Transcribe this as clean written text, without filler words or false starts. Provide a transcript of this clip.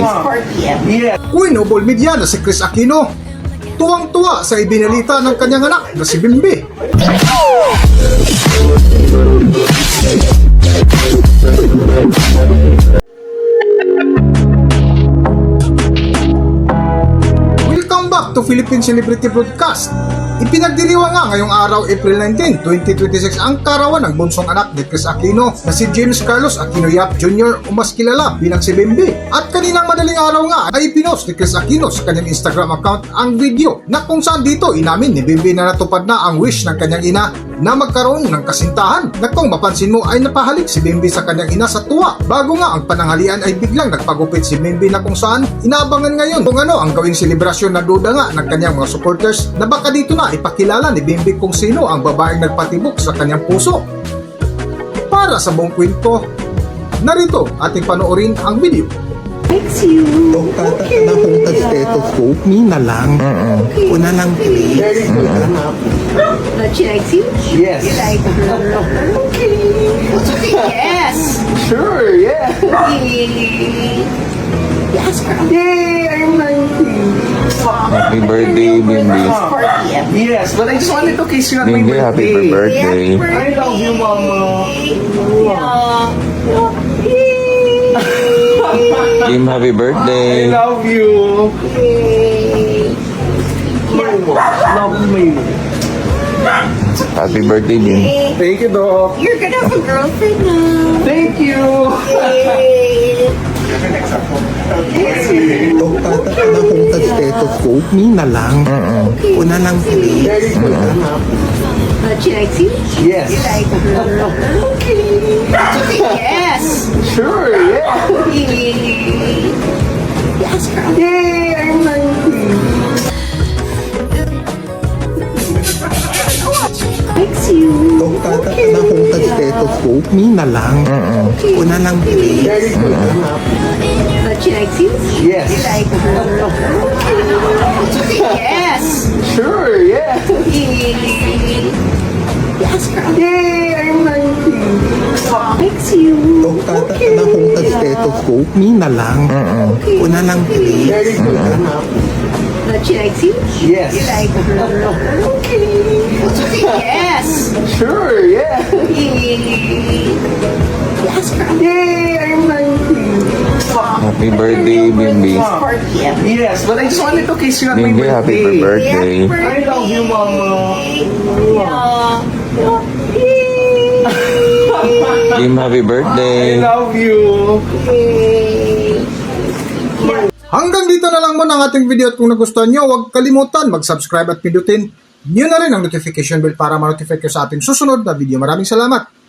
4 p.m. Yeah. Queen Media na si Chris Aquino, tuwang-tuwa sa ibinalita ng kanyang anak na si Bimbi. Welcome back to Philippine Celebrity Broadcast. Ipinagdiriwang nga ngayong araw, April 19, 2026 ang karawan ng bunsong anak ni Chris Aquino na si James Carlos Aquino Yap Jr. o mas kilala bilang si Bimbi. At kaninang madaling araw nga ay pinost ni Chris Aquino sa kanyang Instagram account ang video na kung saan dito inamin ni Bimbi na natupad na ang wish ng kanyang ina na magkaroon ng kasintahan na kung mapansin mo ay napahalik si Bimbi sa kanyang ina sa tuwa. Bago nga ang pananghalian ay biglang nagpagupit si Bimbi na kung saan inaabangan ngayon kung ano ang gawing selebrasyon na duda nga ng kanyang mga supporters na baka dito na ipakilala ni Bimbi kung sino ang babaeng nagpatibok sa kanyang puso. Para sa buong kwento, narito ating panoorin ang video. Thanks you. Tata na akong stethoscope, Mina lang. Una lang, please. But she likes you? Yes. You like her? Okay. Yes. Sure, yeah. Yes, girl. Yay, I'm 19. Happy birthday, Bimbi. 4 p.m. Yes, but I just wanted to kiss you on my Bimbi, happy birthday. birthday. I love you, Mama. Kim, happy I birthday. love you. Love me. Happy birthday, Bim. Thank you, Doc. You're gonna have a girlfriend now. Thank you. Yay. Tata na akong stethoscope, Mina lang. Una lang, please. But she likes you? Yes. You like her? Okay. Yes. Sure, yeah. Yes, girl. Yay, I'm 19. Likes you. Tata na akong stethoscope, Mina lang. Una lang, please. But she likes you? Yes. You like her? Okay. Yes. Sure, yeah. Yes, girl. Yay, I'm 19. Likes you. Tata na akong stethoscope, Mina lang. Una lang, please. But she likes you? Yes. You like her? Okay. Yes. Sure, yeah. Yes, girl. Yay, I'm 19. Happy birthday, Bimbi. 4 p.m. Yes, but I just wanted to kiss you on my Bimbi, happy birthday. birthday. I love you, Mama. Kim, happy I birthday. love you. Hanggang dito na lang muna ang ating video at kung nagustuhan nyo, huwag kalimutan mag-subscribe at pindutin nyo na rin ang notification bell para ma-notify kayo sa ating susunod na video. Maraming salamat!